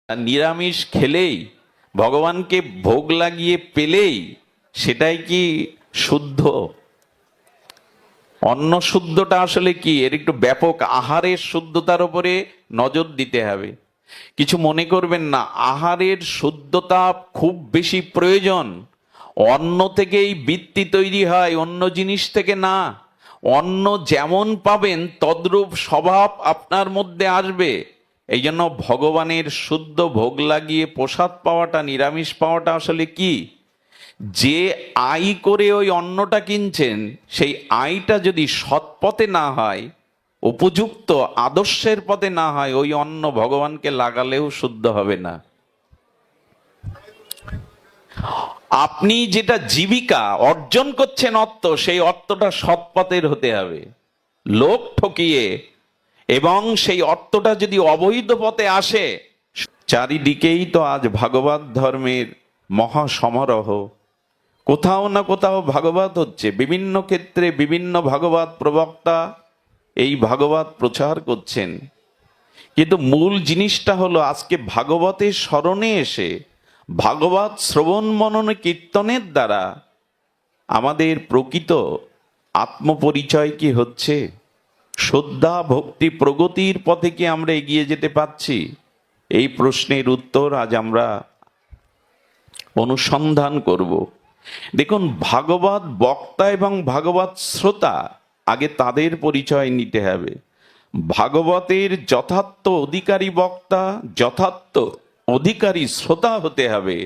নিরামিষ খেলেই, ভগবানকে ভোগ লাগিয়ে পেলেই সেটাই কি শুদ্ধ? অন্ন শুদ্ধটা আসলে কি? এর একটু ব্যাপক আহারের শুদ্ধতার উপরে নজর দিতে হবে। কিছু মনে করবেন না, আহারের শুদ্ধতা খুব বেশি প্রয়োজন। অন্ন থেকেই বৃত্তি তৈরি হয়, অন্য জিনিস থেকে না। অন্ন যেমন পাবেন তদ্রূপ স্বভাব আপনার মধ্যে আসবে। এই জন্য ভগবানের শুদ্ধ ভোগ লাগিয়ে প্রসাদ পাওয়াটা, নিরামিষ পাওয়াটা আসলে কি? যে আয় করে ওই অন্নটা কিনছেন, সেই আয়টা যদি সৎ পথে না হয়, উপযুক্ত আদর্শের পথে না হয়, ওই অন্ন ভগবানকে লাগালেও শুদ্ধ হবে না। আপনি যেটা জীবিকা অর্জন করছেন অর্থ, সেই অর্থটা সৎ পথের হতে হবে। লোক ঠকিয়ে এবং সেই অর্থটা যদি অবৈধ পথে আসে, চারিদিকেই তো আজ ভাগবত ধর্মের মহা সমারোহ। কোথাও না কোথাও ভাগবত হচ্ছে, বিভিন্ন ক্ষেত্রে বিভিন্ন ভাগবত প্রবক্তা এই ভাগবত প্রচার করছেন। কিন্তু মূল জিনিসটা হলো, আজকে ভাগবতের স্মরণে এসে ভাগবত শ্রবণ মনন কীর্তনের দ্বারা আমাদের প্রকৃত আত্মপরিচয় কি হচ্ছে? শ্রদ্ধা ভক্তি প্রগতির পথে কি আমরা এগিয়ে যেতে পারছি? এই প্রশ্নের উত্তর আজ আমরা অনুসন্ধান করব। দেখুন, ভাগবত বক্তা এবং ভাগবত শ্রোতা, আগে তাদের পরিচয় নিতে হবে। ভাগবতের যথার্থ অধিকারী বক্তা, যথার্থ অধিকারী শ্রোতা হতে হবে।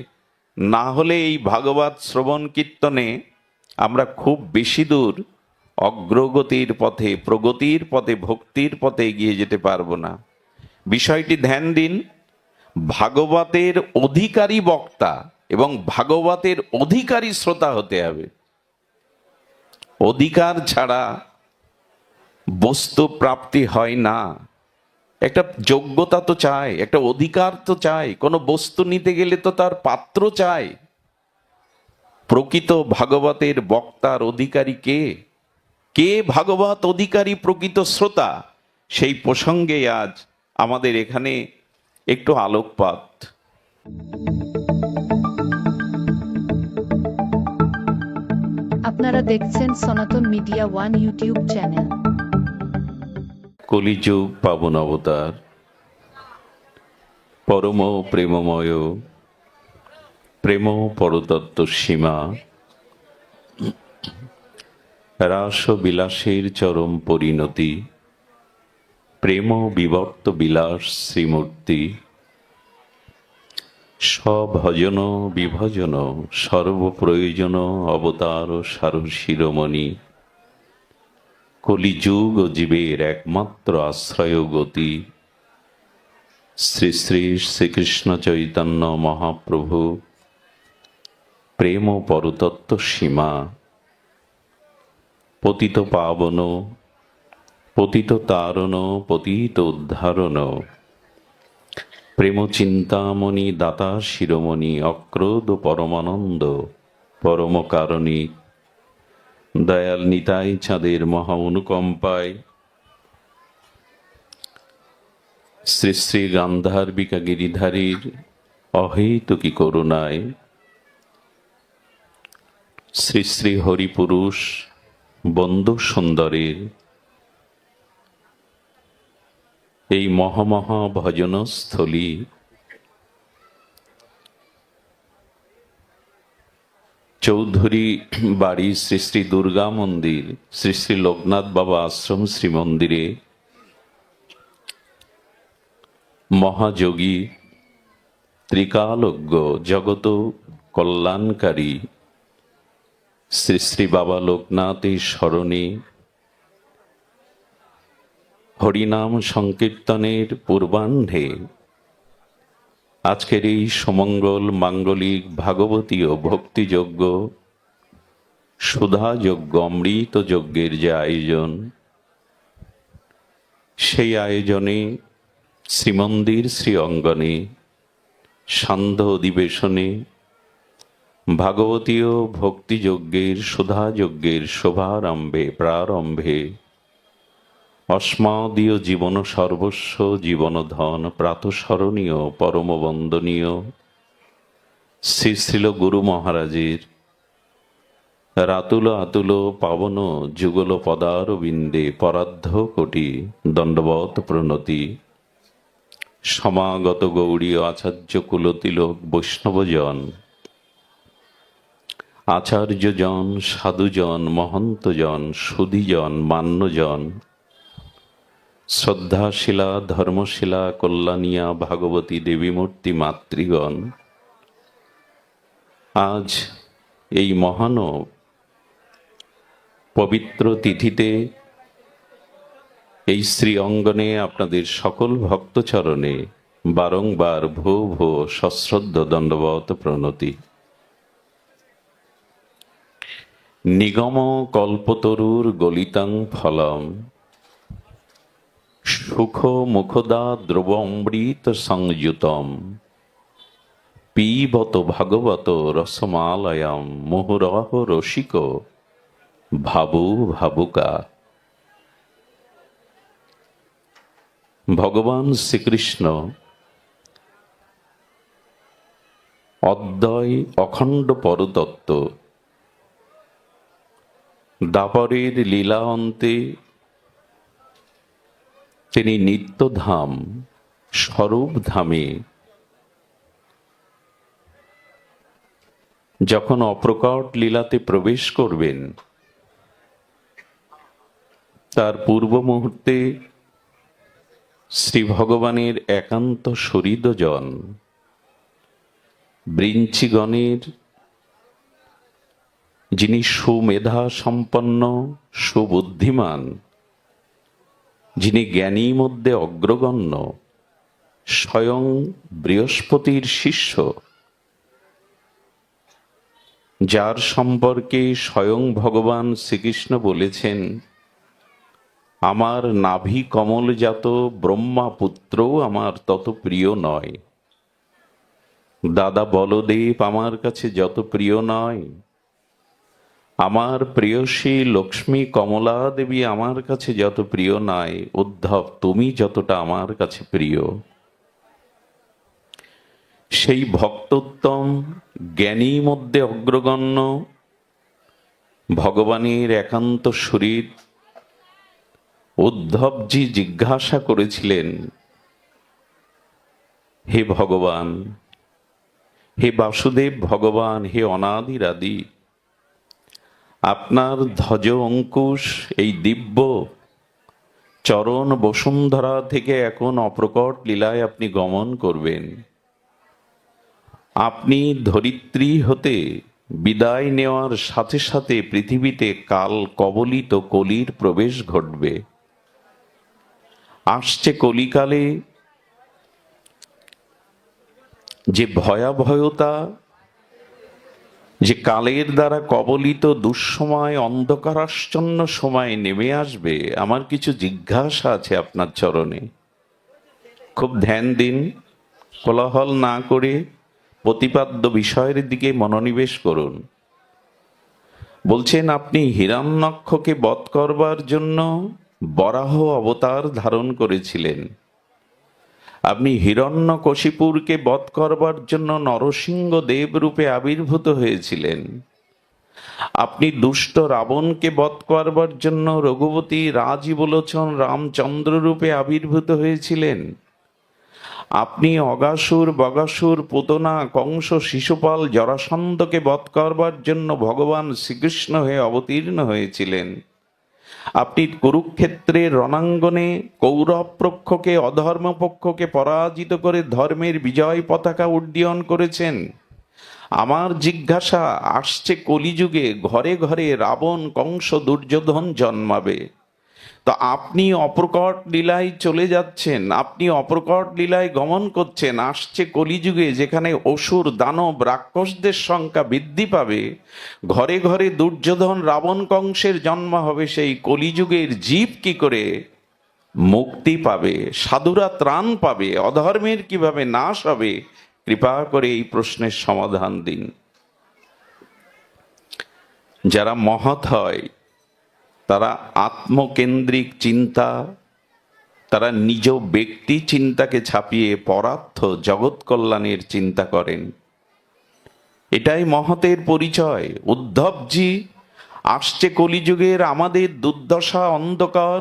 না হলে এই ভাগবত শ্রবণ কীর্তনে আমরা খুব বেশি দূর অগ্রগতির পথে, প্রগতির পথে, ভক্তির পথে এগিয়ে যেতে পারবো না। বিষয়টি ধ্যান দিন। ভাগবতের অধিকারী বক্তা এবং ভাগবতের অধিকারী শ্রোতা হতে হবে। অধিকার ছাড়া বস্তু প্রাপ্তি হয় না। একটা যোগ্যতা তো চাই, একটা অধিকার তো চাই। কোনো বস্তু নিতে গেলে তো তার পাত্র চাই। প্রকৃত ভাগবতের বক্তার অধিকারী কে? কে ভাগবত অধিকারী প্রকৃত শ্রোতা? সেই প্রসঙ্গে আজ আমাদের এখানে একটু আলোকপাত। আপনারা দেখছেন সনাতন মিডিয়া ওয়ান ইউটিউব চ্যানেল। কলিযুগ পাবন অবতার, পরম প্রেমময়, প্রেম পরতত্ত্ব সীমা, রাস বিলাসের চরম পরিণতি, প্রেম বিবর্ত বিলাস শ্রীমূর্তি, স্বভজন বিভজন সর্বপ্রয়োজন অবতার সার শিরোমণি, কলিযুগ ও জীবের একমাত্র আশ্রয় গতি, শ্রী শ্রী শ্রীকৃষ্ণ চৈতন্য মহাপ্রভু, প্রেম পরতত্ত্ব সীমা, পতিত পাবন, পতিত তারণ, পতিত উদ্ধারণ, প্রেম চিন্তামণি দাতা শিরোমণি, অক্রোধ পরমানন্দ পরম কারণী, দয়াল নিতাই চাঁদের মহা অনুকম্পায় শ্রী শ্রী গান্ধার্বিকা গিরিধারীর অহেতুকী করুণায়, শ্রী শ্রী হরিপুরুষ বন্ধু সুন্দরের এই মহামহা ভজনস্থলী চৌধুরী বাড়ি শ্রী শ্রী দুর্গা মন্দির, শ্রী শ্রী লোকনাথ বাবা আশ্রম শ্রী মন্দিরে মহাযোগী ত্রিকালজ্ঞ জগত কল্যাণকারী শ্রী শ্রী বাবা লোকনাথের স্মরণে হরিনাম সংকীর্তনের পূর্বাহ্নে আজকের এই সমঙ্গল মাঙ্গলিক ভাগবতীয় ভক্তিযজ্ঞ, সুধাযজ্ঞ, অমৃত যজ্ঞের যে আয়োজন, সেই আয়োজনে শ্রীমন্দির শ্রী অঙ্গনে সান্ধ্য অধিবেশনে ভাগবতীয় ভক্তিযজ্ঞের, সুধাযজ্ঞের শোভারম্ভে প্রারম্ভে অস্মাদীয় জীবন সর্বস্ব জীবন ধন প্রাতঃস্মরণীয় পরম বন্দনীয় শ্রী শ্রীল গুরু মহারাজের রাতুল আতুল পাবন যুগল পদারবিন্দে পরাধ্য কোটি দণ্ডবত প্রণতি। সমাগত গৌড়ীয় আচার্য কুলতিলক বৈষ্ণবজন, আচার্যজন, সাধুজন, মহন্তজন, সুধীজন, মান্যজন, শ্রদ্ধাশীলা ধর্মশীলা কল্যাণিয়া ভাগবতী দেবীমূর্তি মাতৃগণ, আজ এই মহান পবিত্র তিথিতে এই শ্রী অঙ্গনে আপনাদের সকল ভক্তচরণে বারংবার ভো ভো সশ্রদ্ধ দণ্ডবত প্রণতি। নিগম কল্পতরুর গলিতাং ফলম সুখ মুখদা দ্রবমৃত সংযুতম পিবত ভাগবত রসমালয়ম মুহুরহ রসিক ভাবু ভাবুকা। ভগবান শ্রীকৃষ্ণ অদ্বয় অখণ্ড পরতত্ত্ব দাপরের লীলা অন্তে তিনি নিত্যধাম স্বরূপ ধামে যখন অপ্রকট লীলাতে প্রবেশ করবেন, তার পূর্ব মুহূর্তে শ্রী ভগবানের একান্ত শরীরজন বৃঞ্চিগণের যিনি সুমেধা সম্পন্ন সুবুদ্ধিমান, যিনি জ্ঞানী মধ্যে অগ্রগণ্য, স্বয়ং বৃহস্পতির শিষ্য, যার সম্পর্কে স্বয়ং ভগবান শ্রীকৃষ্ণ বলেছেন, আমার নাভি কমলজাত ব্রহ্মাপুত্রও আমার তত প্রিয় নয়, দাদা বলদেব আমার কাছে যত প্রিয় নয়, আমার প্রিয়সী লক্ষ্মী কমলা দেবী আমার কাছে যত প্রিয় নয়, উদ্ধব তুমি যতটা আমার কাছে প্রিয়। সেই ভক্তোত্তম জ্ঞানী মধ্যে অগ্রগণ্য ভগবানের একান্ত শরীর উদ্ধবজি জিজ্ঞাসা করেছিলেন, হে ভগবান, হে বাসুদেব ভগবান, হে অনাদিরাদি, আপনার ধ্বজ অঙ্কুশ এই দিব্য চরণ বসুন্ধরা থেকে এখন অপ্রকট লীলায় আপনি গমন করবেন। আপনি ধরিত্রী হতে বিদায় নেওয়ার সাথে সাথে পৃথিবীতে কাল কবলিত কলির প্রবেশ ঘটবে। আসছে কলিকালে যে ভয়াবহতা, যে কালের দ্বারা কবলিত দুঃসময় অন্ধকারাচ্ছন্ন সময় নেমে আসবে, আমার কিছু জিজ্ঞাসা আছে আপনার চরণে, খুব ধ্যান দিন, কোলাহল না করে প্রতিপাদ্য বিষয়ের দিকে মনোনিবেশ করুন। বলছেন, আপনি হিরণ্যাক্ষকে বধ করবার জন্য বরাহ অবতার ধারণ করেছিলেন, আপনি হিরণ্যকশিপুরকে বধ করবার জন্য নরসিংহ দেব রূপে আবির্ভূত হয়েছিলেন, আপনি দুষ্ট রাবণকে বধ করবার জন্য রঘুপতি রাজীবলোচন রামচন্দ্র রূপে আবির্ভূত হয়েছিলেন, আপনি অগাসুর বগাসুর পুতনা কংস শিশুপাল জরাসন্ধকে বধ করবার জন্য ভগবান শ্রীকৃষ্ণ হয়ে অবতীর্ণ হয়েছিলেন, আপনি কুরুক্ষেত্রের রণাঙ্গনে কৌরব পক্ষকে অধর্ম পক্ষকে পরাজিত করে ধর্মের বিজয় পতাকা উড্ডীয়ন করেছেন। আমার জিজ্ঞাসা, আসছে কলিযুগে ঘরে ঘরে রাবণ কংস দুর্যোধন জন্মাবে, তো আপনি অপ্রকট লীলায় চলে যাচ্ছেন, আপনি অপ্রকট লীলায় গমন করছেন। আসছে কলিযুগে যেখানে অসুর দানব রাক্ষসদের সংখ্যা বৃদ্ধি পাবে, ঘরে ঘরে দুর্যোধন রাবণ কংসের জন্ম হবে, সেই কলিযুগের জীব কি করে মুক্তি পাবে, সাধুরা ত্রাণ পাবে, অধর্মের কিভাবে নাশ হবে, কৃপা করে এই প্রশ্নের সমাধান দিন। যারা মহৎ হয় তারা আত্মকেন্দ্রিক চিন্তা, তারা নিজ ব্যক্তি চিন্তাকে ছাপিয়ে পরার্থ জগৎ কল্যাণের চিন্তা করেন। এটাই মহতের পরিচয়। উদ্ধবজি আসছে কলিযুগের আমাদের দুর্দশা অন্ধকার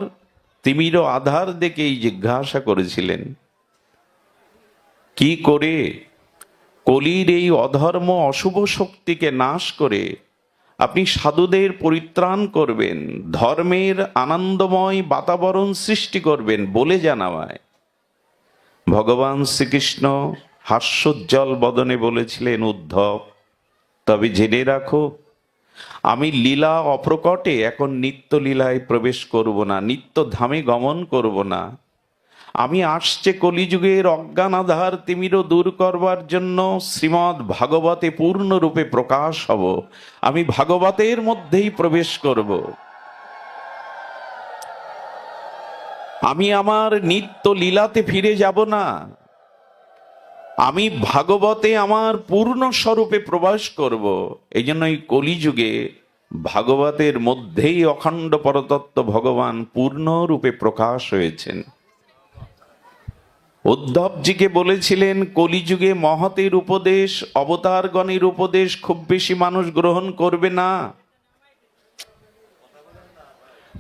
তিমির আধার দেখেই জিজ্ঞাসা করেছিলেন, কি করে কলির এই অধর্ম অশুভ শক্তিকে নাশ করে আপনি সাধুদের পরিত্রাণ করবেন, ধর্মের আনন্দময় বাতাবরণ সৃষ্টি করবেন বলে জানাওয়ায় ভগবান শ্রীকৃষ্ণ হাস্যোজ্জ্বল বদনে বলেছিলেন, উদ্ধব তবে জেনে রাখো, আমি লীলা অপ্রকটে এখন নিত্য লীলায় প্রবেশ করব না, নিত্য ধামে গমন করব না। আমি আসছে কলিযুগের অজ্ঞান আধার তিমিরও দূর করবার জন্য শ্রীমদ্ ভাগবতে পূর্ণরূপে প্রকাশ হব। আমি ভাগবতের মধ্যেই প্রবেশ করব। আমি আমার নিত্য লীলাতে ফিরে যাব না, আমি ভাগবতে আমার পূর্ণ স্বরূপে প্রবেশ করব। এই জন্য এই কলিযুগে ভাগবতের মধ্যেই অখণ্ড পরতত্ত্ব ভগবান পূর্ণরূপে প্রকাশ হয়েছেন। উদ্ধবজিকে বলেছিলেন, কলিযুগে মহতের উপদেশ, অবতারগণের উপদেশ খুব বেশি মানুষ গ্রহণ করবে না,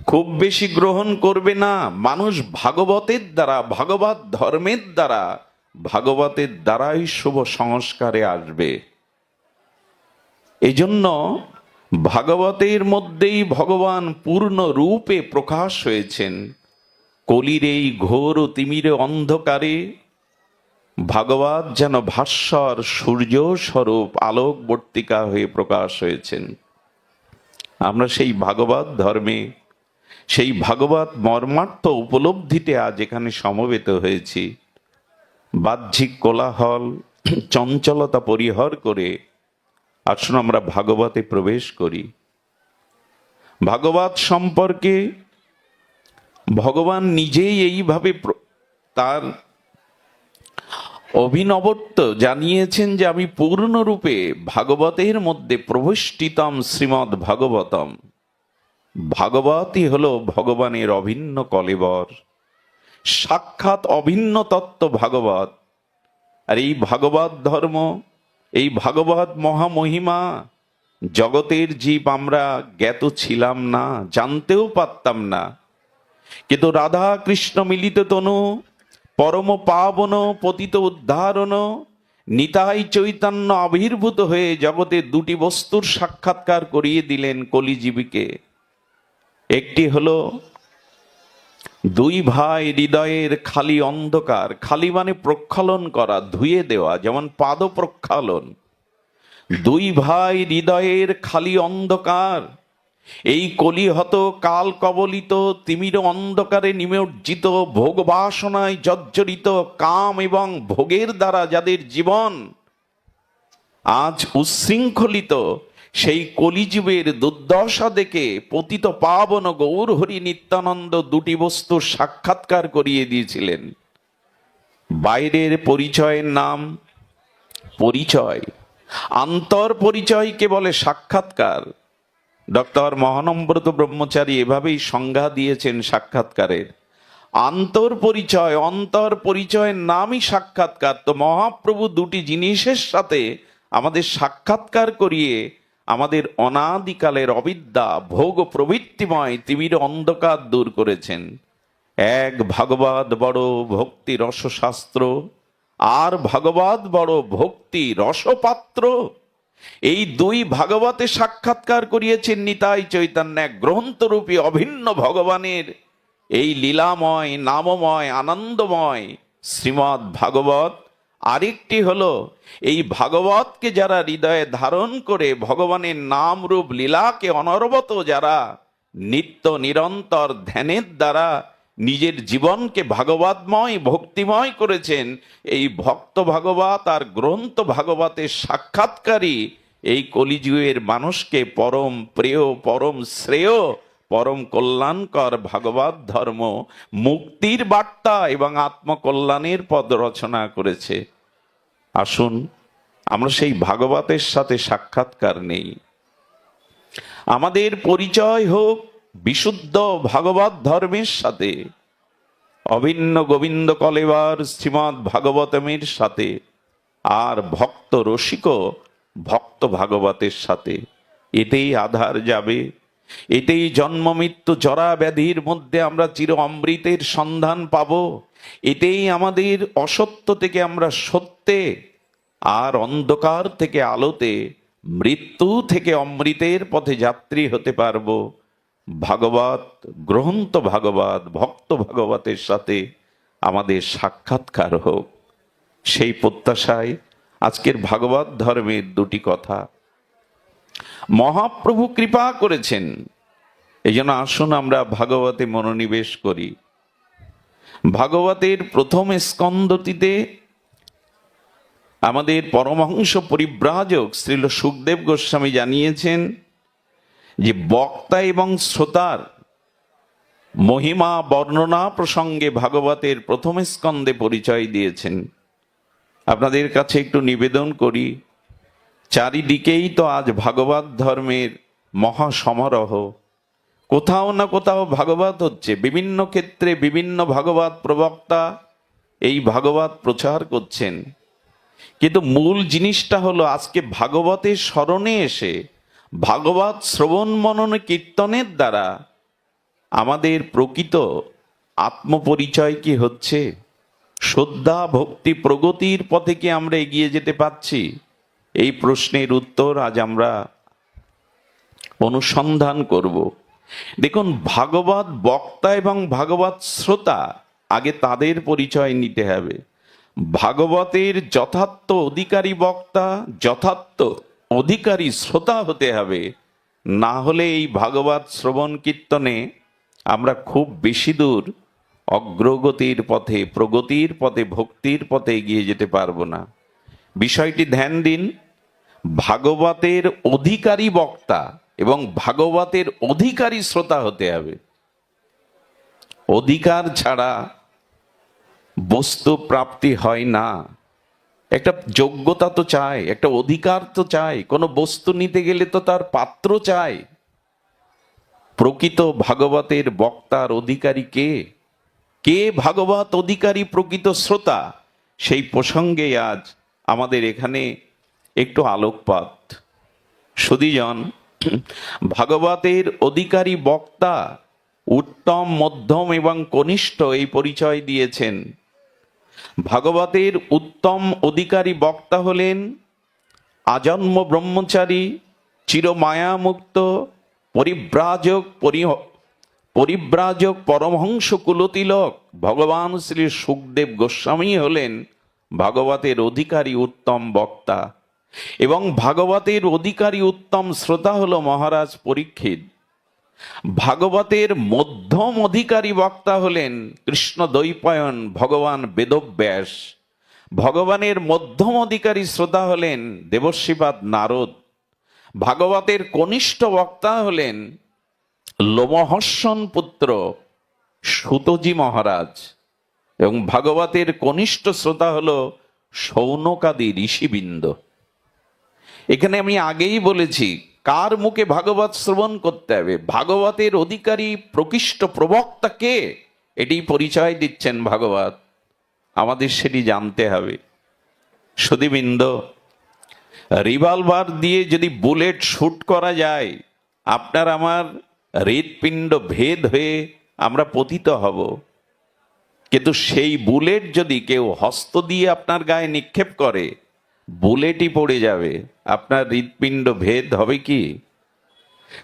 খুব বেশি গ্রহণ করবে না। মানুষ ভাগবতের দ্বারা, ভাগবত ধর্মের দ্বারা, ভাগবতের দ্বারাই শুভ সংস্কারে আসবে। এই জন্য ভাগবতের মধ্যেই ভগবান পূর্ণ রূপে প্রকাশ হয়েছেন। কলির এই ঘোর ও তিমিরে অন্ধকারে ভাগবত যেন ভাস্বর সূর্য স্বরূপ আলোকবর্তিকা হয়ে প্রকাশ হয়েছেন। আমরা সেই ভাগবত ধর্মে, সেই ভাগবত মর্মার্থ উপলব্ধিতে আজ এখানে সমবেত হয়েছি। বাহ্যিক কোলাহল চঞ্চলতা পরিহার করে আসুন আমরা ভাগবতে প্রবেশ করি। ভাগবত সম্পর্কে ভগবান নিজেই এইভাবে তার অভিনবত্ব জানিয়েছেন যে আমি পূর্ণরূপে ভাগবতের মধ্যে প্রবিষ্টিতম শ্রীমদ্ ভাগবতম। ভাগবতই হলো ভগবানের অভিন্ন কলেবর, সাক্ষাৎ অভিন্ন তত্ত্ব ভাগবত। আর এই ভাগবত ধর্ম, এই ভাগবত মহামহিমা জগতের জীব আমরা জ্ঞাত ছিলাম না, জানতেও পারতাম না। কিন্তু রাধা কৃষ্ণ মিলিত তনু পরম পাবন পতিত উদ্ধারণ নিতাই চৈতন্য আবির্ভূত হয়ে জগতে দুটি বস্তুর সাক্ষাৎকার করিয়ে দিলেন কলিজীবীকে। একটি হলো দুই ভাই হৃদয়ের খালি অন্ধকার, খালি মানে প্রক্ষালন করা, ধুয়ে দেওয়া, যেমন পাদ প্রক্ষালন। দুই ভাই হৃদয়ের খালি অন্ধকার, এই কলিহত কাল কবলিত তিমির অন্ধকারে নিমজ্জিত ভোগ বাসনায় জর্জরিত কাম এবং ভোগের দ্বারা যাদের জীবন আজ উচ্ছৃঙ্খলিত, সেই কলিযুগের দুর্দশা দেখে পতিত পাবন গৌর হরি নিত্যানন্দ দুটি বস্তুর সাক্ষাৎকার করিয়ে দিয়েছিলেন। বাইরের পরিচয়ের নাম পরিচয়, আন্তর পরিচয়কে বলে সাক্ষাৎকার। ডক্টর মহানম্রত ব্রহ্মচারী এভাবেই সংজ্ঞা দিয়েছেন সাক্ষাৎকারের। আন্তর পরিচয়, অন্তর পরিচয়ের নামই সাক্ষাৎকার। তো মহাপ্রভু দুটি জিনিসের সাথে আমাদের সাক্ষাৎকার করিয়ে আমাদের অনাদিকালের অবিদ্যা ভোগ প্রবৃত্তিময় তিমির অন্ধকার দূর করেছেন। এক ভাগবত বড় ভক্তি রসশাস্ত্র, আর ভাগবত বড় ভক্তি রসপাত্র। এই দুই ভাগবতে সাক্ষাৎকার করিয়েছেন নিতাই চৈতন্য, এক গ্রন্থরূপী অভিন্ন ভগবানের এই লীলাময় নামময় আনন্দময় শ্রীমদ্ ভাগবত। আরেকটি হলো এই ভাগবতকে যারা হৃদয়ে ধারণ করে ভগবানের নাম রূপ লীলাকে অনবরত যারা নিত্য নিরন্তর ধ্যানের দ্বারা নিজের জীবনকে ভাগবতময় ভক্তিময় করেছেন, এই ভক্ত ভাগবত আর গ্রন্থ ভাগবতের সাক্ষাৎকারী এই কলিযুগের মানুষকে পরম প্রিয়, পরম শ্রেয়, পরম কল্যাণকর ভাগবত ধর্ম মুক্তির বার্তা এবং আত্মকল্যাণের পদ রচনা করেছে। আসুন আমরা সেই ভাগবতের সাথে সাক্ষাৎকার নেই। আমাদের পরিচয় হোক বিশুদ্ধ ভাগবত ধর্মের সাথে, অভিন্ন গোবিন্দ কলেবার শ্রীমৎ ভাগবতমের সাথে, আর ভক্ত রসিক ভক্ত ভাগবতের সাথে। এতেই আধার যাবে, এতেই জন্ম মৃত্যু জরা ব্যাধির মধ্যে আমরা চির অমৃতের সন্ধান পাব। এতেই আমাদের অসত্য থেকে আমরা সত্যে, আর অন্ধকার থেকে আলোতে, মৃত্যু থেকে অমৃতের পথে যাত্রী হতে পারব। ভাগবত গ্রন্থ, ভাগবত ভক্ত ভাগবতের সাথে আমাদের সাক্ষাৎকার হোক, সেই প্রত্যাশায় আজকের ভাগবত ধর্মের দুটি কথা। মহাপ্রভু কৃপা করেছেন, এই জন্য আসুন আমরা ভাগবতে মনোনিবেশ করি। ভাগবতের প্রথম স্কন্ধটিতে আমাদের পরমহংস পরিব্রাজক শ্রীল সুখদেব গোস্বামী জানিয়েছেন যে বক্তা এবং শ্রোতার মহিমা বর্ণনা প্রসঙ্গে ভাগবতের প্রথম স্কন্ধে পরিচয় দিয়েছেন। আপনাদের কাছে একটু নিবেদন করি, চারিদিকেই তো আজ ভাগবত ধর্মের মহা সমারোহ। কোথাও না কোথাও ভাগবত হচ্ছে, বিভিন্ন ক্ষেত্রে বিভিন্ন ভাগবত প্রবক্তা এই ভাগবত প্রচার করছেন। কিন্তু মূল জিনিসটা হলো আজকে ভাগবতের স্মরণে এসে ভাগবত শ্রবণ মনন কীর্তনের দ্বারা আমাদের প্রকৃত আত্মপরিচয় কি হচ্ছে? শ্রদ্ধা ভক্তি প্রগতির পথে কি আমরা এগিয়ে যেতে পারছি? এই প্রশ্নের উত্তর আজ আমরা অনুসন্ধান করব। দেখুন, ভাগবত বক্তা এবং ভাগবত শ্রোতা, আগে তাদের পরিচয় নিতে হবে। ভাগবতের যথার্থ অধিকারী বক্তা, যথার্থ অধিকারী শ্রোতা হতে হবে। না হলে এই ভাগবত শ্রবণ কীর্তনে আমরা খুব বেশি দূর অগ্রগতির পথে, প্রগতির পথে, ভক্তির পথে এগিয়ে যেতে পারবো না। বিষয়টি ধ্যান দিন। ভাগবতের অধিকারী বক্তা এবং ভাগবতের অধিকারী শ্রোতা হতে হবে। অধিকার ছাড়া বস্তু প্রাপ্তি হয় না। একটা যোগ্যতা তো চাই, একটা অধিকার তো চাই, কোনো বস্তু নিতে গেলে তো তার পাত্র চাই। প্রকৃত ভাগবতের বক্তার অধিকারী কে? কে ভাগবত অধিকারী প্রকৃত শ্রোতা? সেই প্রসঙ্গে আজ আমাদের এখানে একটু আলোকপাত। সুধীজন, ভাগবতের অধিকারী বক্তা উত্তম, মধ্যম এবং কনিষ্ঠ এই পরিচয় দিয়েছেন। ভাগবতের উত্তম অধিকারী বক্তা হলেন আজন্ম ব্রহ্মচারী, চিরমায়ামুক্ত, পরিব্রাজক পরমহংস কুলতিলক ভগবান শ্রী সুখদেব গোস্বামী হলেন ভাগবতের অধিকারী উত্তম বক্তা। এবং ভাগবতের অধিকারী উত্তম শ্রোতা হল মহারাজ পরীক্ষিত। ভাগবতের মধ্যম অধিকারী বক্তা হলেন কৃষ্ণ দ্বৈপায়ন ভগবান বেদব্যাস। ভগবানের মধ্যম অধিকারী শ্রোতা হলেন দেবশ্রীপাদ নারদ। ভাগবতের কনিষ্ঠ বক্তা হলেন লোমহর্ষণ পুত্র সুতজি মহারাজ। এবং ভাগবতের কনিষ্ঠ শ্রোতা হল শৌনকাদি ঋষিবৃন্দ। এখানে আমি আগেই বলেছি, কার মুখে ভাগবত শ্রবণ করতে হবে? ভাগবতের অধিকারী প্রকৃষ্ট প্রবক্তা কে, এটি পরিচয় দিচ্ছেন ভাগবত। আমাদের সেটি জানতে হবে। সুধীবৃন্দ, রিভলভার দিয়ে যদি বুলেট শুট করা যায়, আপনার আমার হৃৎপিণ্ড ভেদ হয়ে আমরা পতিত হব। কিন্তু সেই বুলেট যদি কেউ হস্ত দিয়ে আপনার গায়ে নিক্ষেপ করে, বুলেটই পড়ে যাবে, আপনার হৃৎপিণ্ড ভেদ হবে কি?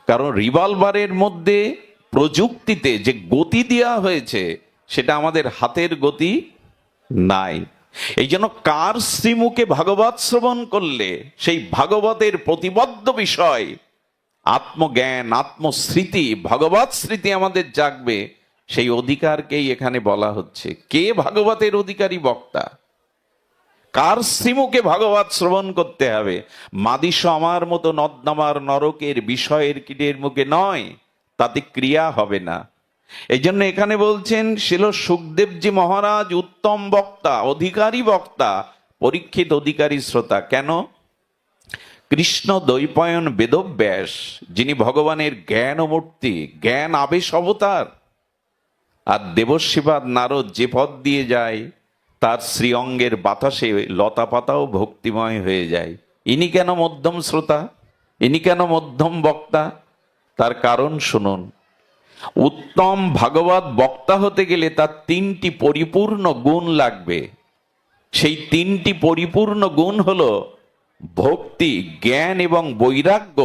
কারণ রিভলভারের মধ্যে প্রযুক্তিতে যে গতি দেওয়া হয়েছে সেটা আমাদের হাতের গতি নাই। এই জন্য কার শ্রীমুখে ভাগবত শ্রবণ করলে সেই ভাগবতের প্রতিবদ্ধ বিষয় আত্মজ্ঞান, আত্মস্মৃতি, ভগবত স্মৃতি আমাদের জাগবে, সেই অধিকারকেই এখানে বলা হচ্ছে। কে ভাগবতের অধিকারী বক্তা? কার শ্রীমুখে ভাগবত শ্রবণ করতে হবে? মাদিস আমার মতো নদনামার নরকের বিষয়ের কীটের মুখে নয়, তাতে ক্রিয়া হবে না। এই জন্য এখানে বলছেন শিল সুখদেবজি মহারাজ উত্তম বক্তা, অধিকারী বক্তা, পরীক্ষিত অধিকারী শ্রোতা। কেন? কৃষ্ণ দ্বৈপায়ন বেদব্যাস, যিনি ভগবানের জ্ঞান মূর্তি, জ্ঞান আবেশ অবতার, আর দেবশিবাদ নারদ যে পথ দিয়ে যায় তার শ্রীঅঙ্গের বাতাসে লতা পাতাও ভক্তিময় হয়ে যায়। ইনি কেন মধ্যম শ্রোতা, ইনি কেন মধ্যম বক্তা? তার কারণ শুনুন। উত্তম ভাগবত বক্তা হতে গেলে তার তিনটি পরিপূর্ণ গুণ লাগবে। সেই তিনটি পরিপূর্ণ গুণ হলো ভক্তি, জ্ঞান এবং বৈরাগ্য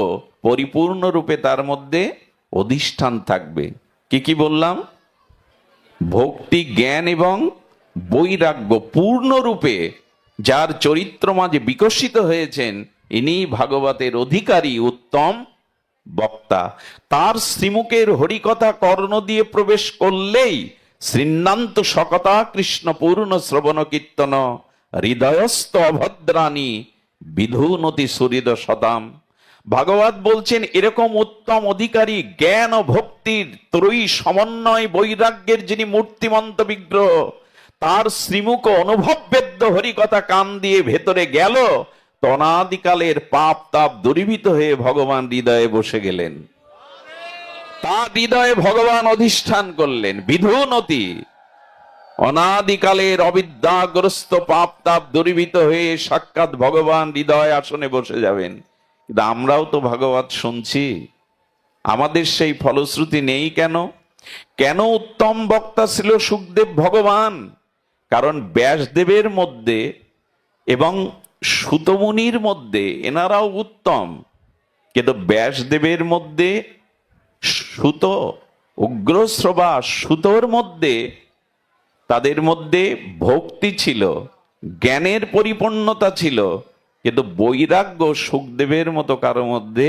পরিপূর্ণরূপে তার মধ্যে অধিষ্ঠান থাকবে। কি কি বললাম? ভক্তি, জ্ঞান এবং বৈরাগ্য পূর্ণরূপে যার চরিত্র মাঝে বিকশিত হয়েছেন, ইনি ভাগবতের অধিকারী উত্তম বক্তা। তার শ্রীমুখের হরিকথা কর্ণ দিয়ে প্রবেশ করলেই শ্রীন্নান্ত সকতা কৃষ্ণ পূর্ণ শ্রবণ কীর্তন হৃদয়স্থ অভদ্রাণী বিধুনতি সুহৃদ সদাম। ভাগবত বলছেন এরকম উত্তম অধিকারী জ্ঞান ও ভক্তির ত্রয়ী সমন্বয় বৈরাগ্যের যিনি মূর্তিমন্ত বিগ্রহ, তার শ্রীমুখ অনুভববেদ্য হরিকথা কান দিয়ে ভেতরে গেল, অনাদিকালের পাপ তাপ দূরীভূত হয়ে ভগবান হৃদয়ে বসে গেলেন। তার হৃদয়ে ভগবান অধিষ্ঠান করলেন। বিধুনতি, অনাদিকালের অবিদ্যাগ্রস্ত পাপ তাপ দূরীভূত হয়ে সাক্ষাৎ ভগবান হৃদয় আসনে বসে যাবেন। কিন্তু আমরাও তো ভাগবত শুনছি, আমাদের সেই ফলশ্রুতি নেই কেন? কেন উত্তম বক্তা ছিল সুখদেব ভগবান? কারণ ব্যাসদেবের মধ্যে এবং সুতমুনির মধ্যে এনারাও উত্তম, কিন্তু ব্যাসদেবের মধ্যে সুত, উগ্রশ্রবা সুতোর মধ্যে তাদের মধ্যে ভক্তি ছিল, জ্ঞানের পরিপূর্ণতা ছিল, কিন্তু বৈরাগ্য সুখদেবের মতো কারো মধ্যে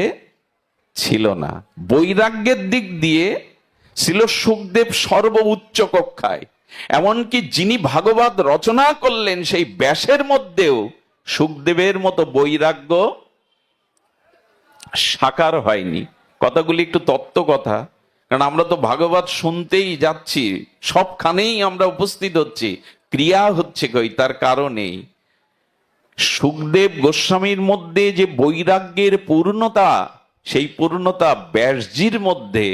ছিল না। বৈরাগ্যের দিক দিয়ে ছিল সুখদেব সর্বোচ্চ কক্ষায়। এমনকি যিনি ভাগবত রচনা করলেন সেই ব্যাসের মধ্যেও সুখদেবের মতো বৈরাগ্য সাকার হয়নি। কথাগুলি একটু তত্ত্ব কথা, কারণ আমরা তো ভাগবত শুনতেই যাচ্ছি, সবখানেই আমরা উপস্থিত হচ্ছি, ক্রিয়া হচ্ছে কই? তার কারণেই সুখদেব গোস্বামীর মধ্যে যে বৈরাগ্যের পূর্ণতা, সেই পূর্ণতা ব্যাসজির মধ্যে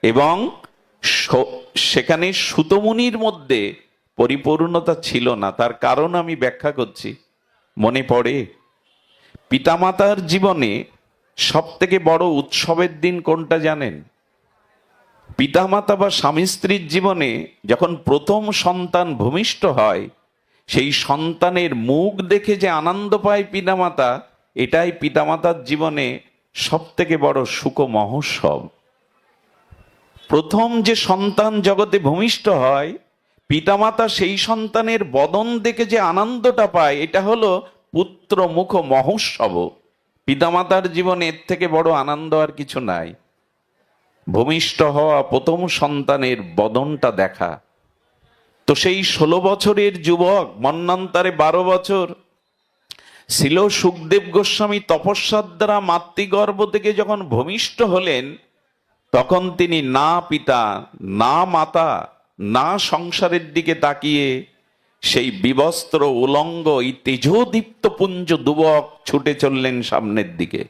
এবং সেখানে সুতমুনির মধ্যে পরিপূর্ণতা ছিল না। তার কারণ আমি ব্যাখ্যা করছি। মনে পড়ে পিতামাতার জীবনে সব থেকে বড় উৎসবের দিন কোনটা জানেন? পিতামাতা বা স্বামী স্ত্রীর জীবনে যখন প্রথম সন্তান ভূমিষ্ঠ হয়, সেই সন্তানের মুখ দেখে যে আনন্দ পায় পিতামাতা, এটাই পিতামাতার জীবনে সব থেকে বড় সুখ মহোৎসব। প্রথম যে সন্তান জগতে ভূমিষ্ঠ হয়, পিতামাতা সেই সন্তানের বদন দেখে যে আনন্দটা পায়, এটা হলো পুত্র মুখ মহোৎসব। পিতামাতার জীবনে এর থেকে বড় আনন্দ আর কিছু নাই। ভূমিষ্ঠ হওয়া প্রথম সন্তানের বদনটা দেখা। তো সেই 16 বছরের যুবক, মন্বন্তরে 12 বছর ছিল সুখদেব গোস্বামী, তপস্যার দ্বারা মাতৃগর্ভ থেকে যখন ভূমিষ্ঠ হলেন, তখন তিনি না পিতা, না মাতা, না সংসারের দিকে তাকিয়ে সেই বিবস্ত্র উলঙ্গ এই তেজোদীপ্ত পুঞ্জ যুবক ছুটে চললেন সামনের দিকে।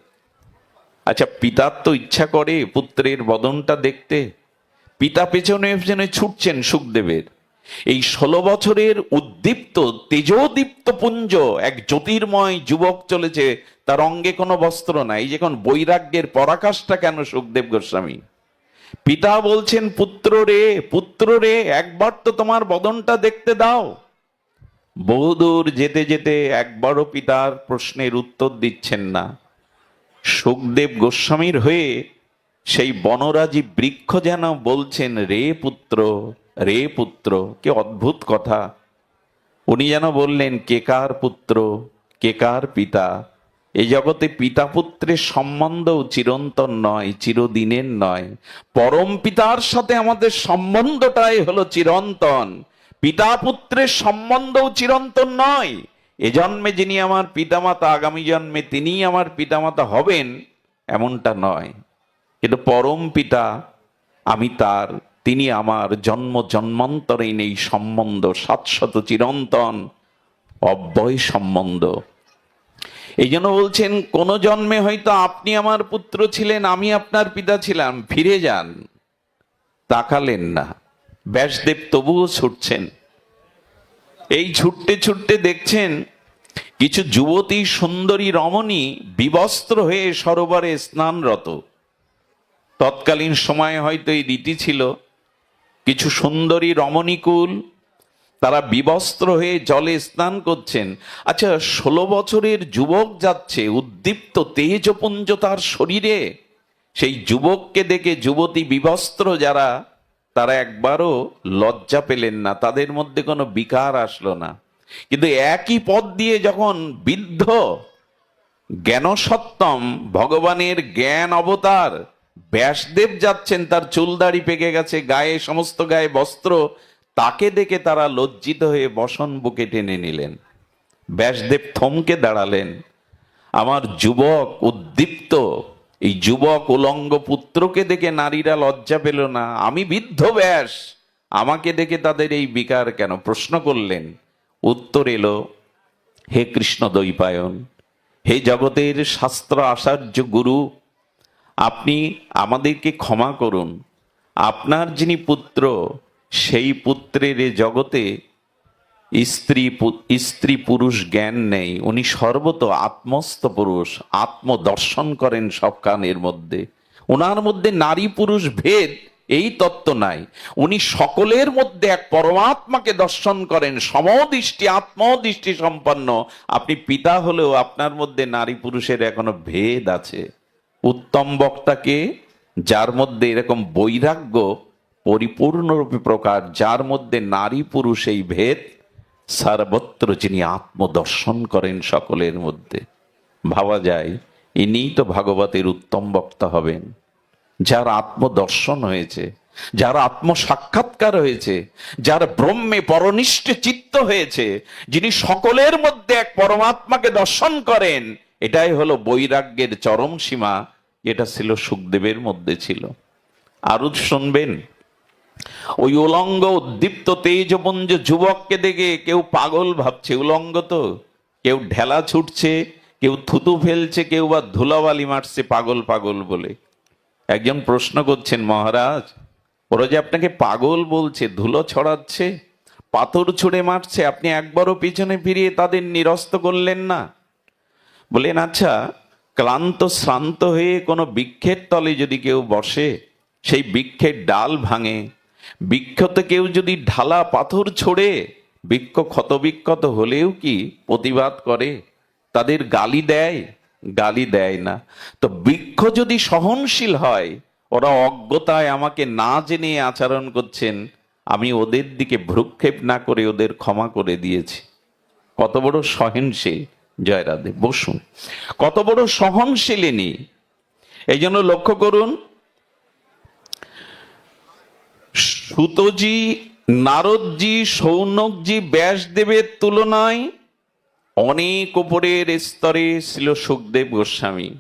আচ্ছা, পিতার তো ইচ্ছা করে পুত্রের বদনটা দেখতে, পিতা পেছনে পেছনে ছুটছেন সুখদেবের। এই 16 বছরের উদ্দীপ্ত তেজোদীপ্ত পুঞ্জ এক জ্যোতির্ময় যুবক চলেছে, তার অঙ্গে কোনো বস্ত্র নাই। যখন বৈরাগ্যের পরাকাষ্ঠা কেন সুখদেব গোস্বামী? পিতা বলছেন, পুত্র রে, পুত্র রে, একবার তো তোমার বদনটা দেখতে দাও। বহুদূর যেতে যেতে একবারও পিতার প্রশ্নের উত্তর দিচ্ছেন না। সুখদেব গোস্বামীর হয়ে সেই বনরাজি বৃক্ষ যেন বলছেন, রে পুত্র, রে পুত্র। কি অদ্ভুত কথা! উনি যেন বললেন, কে কার পুত্র, কে কার পিতা। এই জগতে পিতা পুত্রের সম্বন্ধও চিরন্তন নয়, চিরদিনের নয়। পরম পিতার সাথে আমাদের সম্বন্ধটাই হলো চিরন্তন। পিতা পুত্রের সম্বন্ধও চিরন্তন নয়। এ জন্মে যিনি আমার পিতামাতা, আগামী জন্মে তিনিই আমার পিতামাতা হবেন, এমনটা নয়। কিন্তু পরম পিতা, আমি তার, তিনি আমার, জন্ম জন্মান্তরে নেই সম্বন্ধ, শাশ্বত চিরন্তন অব্যয় সম্বন্ধ। এই জন্য বলছেন, কোন জন্মে হয়তো আপনি আমার পুত্র ছিলেন, আমি আপনার পিতা ছিলাম, ফিরে যান। তাকালেন না। ব্যাসদেব তবুও ছুটছেন। এই ছুটতে ছুটতে দেখছেন কিছু যুবতী সুন্দরী রমণী বিবস্ত্র হয়ে সরোবরে স্নানরত। তৎকালীন সময়ে হয়তো এই রীতি ছিল, কিছু সুন্দরী রমণীকুল তারা বিবস্ত্র হয়ে জলে স্নান করছেন। আচ্ছা, 16 বছরের যুবক যাচ্ছে, উদ্দীপ্ত তেজপুঞ্জ তার শরীরে। সেই যুবককে দেখে যুবতী বিবস্ত্র যারা, তারা একবারও লজ্জা পেলেন না, তাদের মধ্যে কোনো বিকার আসলো না। কিন্তু একই পথ দিয়ে যখন বৃদ্ধ জ্ঞানসত্তম, ভগবানের জ্ঞান অবতার ব্যাসদেব যাচ্ছেন, তার চুলদাড়ি পেকে গেছে, গায়ে সমস্ত গায়ে বস্ত্র, তাকে দেখে তারা লজ্জিত হয়ে বসন বুকে টেনে নিলেন। ব্যাসদেব থমকে দাঁড়ালেন। আমার যুবক উদ্দীপ্ত এই যুবক উলঙ্গ পুত্রকে দেখে নারীরা লজ্জা পেল না, আমি বৃদ্ধ ব্যাস, আমাকে দেখে তাদের এই বিকার কেন? প্রশ্ন করলেন। উত্তর এলো, হে কৃষ্ণ দ্বৈপায়ন, হে জগতের শাস্ত্র আচার্য গুরু, আপনি আমাদেরকে ক্ষমা করুন। আপনার যিনি পুত্র, সেই পুত্রের এ জগতে স্ত্রী পুরুষ জ্ঞান নেই। উনি সর্বত আত্মস্থ পুরুষ, আত্মদর্শন করেন সবখানের মধ্যে। ওনার মধ্যে নারী পুরুষ ভেদ এই তত্ত্ব নাই। উনি সকলের মধ্যে এক পরমাত্মাকে দর্শন করেন, সমদৃষ্টি আত্মদৃষ্টি সম্পন্ন। আপনি পিতা হলেও আপনার মধ্যে নারী পুরুষের এখনো ভেদ আছে। উত্তম বক্তাকে, যার মধ্যে এরকম বৈরাগ্য পরিপূর্ণরূপে প্রকার, যার মধ্যে নারী পুরুষ এই ভেদ সর্বত্র যিনি আত্মদর্শন করেন সকলের মধ্যে, ভাবা যায় ইনিই তো ভাগবতের উত্তম বক্তা হবেন, যার আত্মদর্শন হয়েছে, যার আত্ম সাক্ষাৎকার হয়েছে, যার ব্রহ্মে পরনিষ্ঠ চিত্ত হয়েছে, যিনি সকলের মধ্যে এক পরমাত্মাকে দর্শন করেন। এটাই হলো বৈরাগ্যের চরম সীমা। এটা ছিল সুখদেবের মধ্যে ছিল। আরো শুনবেন, ওই উলঙ্গ উদ্দীপ্ত তেজপুঞ্জ যুবককে দেখে কেউ পাগল ভাবছে, উলঙ্গ তো, কেউ ঢেলা ছুটছে, কেউ থুতু ফেলছে, কেউ বা ধুলাবালি মারছে পাগল পাগল বলে। একজন প্রশ্ন করছেন, মহারাজ, ওরা যে আপনাকে পাগল বলছে, ধুলো ছড়াচ্ছে, পাথর ছুঁড়ে মারছে, আপনি একবারও পিছনে ফিরিয়ে তাদের নিরস্ত করলেন না? বলেন, আচ্ছা, ক্লান্ত শ্রান্ত হয়ে কোনো বৃক্ষের তলে যদি কেউ বসে, সেই বৃক্ষের ডাল ভাঙে, বৃক্ষতে কেউ যদি ঢালা পাথর ছোড়ে, বৃক্ষ ক্ষতবিক্ষত হলেও কি প্রতিবাদ করে? তাদের গালি দেয়? গালি দেয় না। তো বৃক্ষ যদি সহনশীল হয়, ওরা অজ্ঞতায় আমাকে না জেনে আচরণ করছেন, আমি ওদের দিকে ভ্রুক্ষেপ না করে ওদের ক্ষমা করে দিয়েছি। কত বড় সহনশীল! জয় রাধে, বসুন। কত বড় সহনশীল ইনি! এই জন্য লক্ষ্য করুন, সুতজি, নারদজি, সৌনকজি ব্যাসদেবের তুলনায় অনেক উপরের স্তরে ছিল সুখদেব গোস্বামী।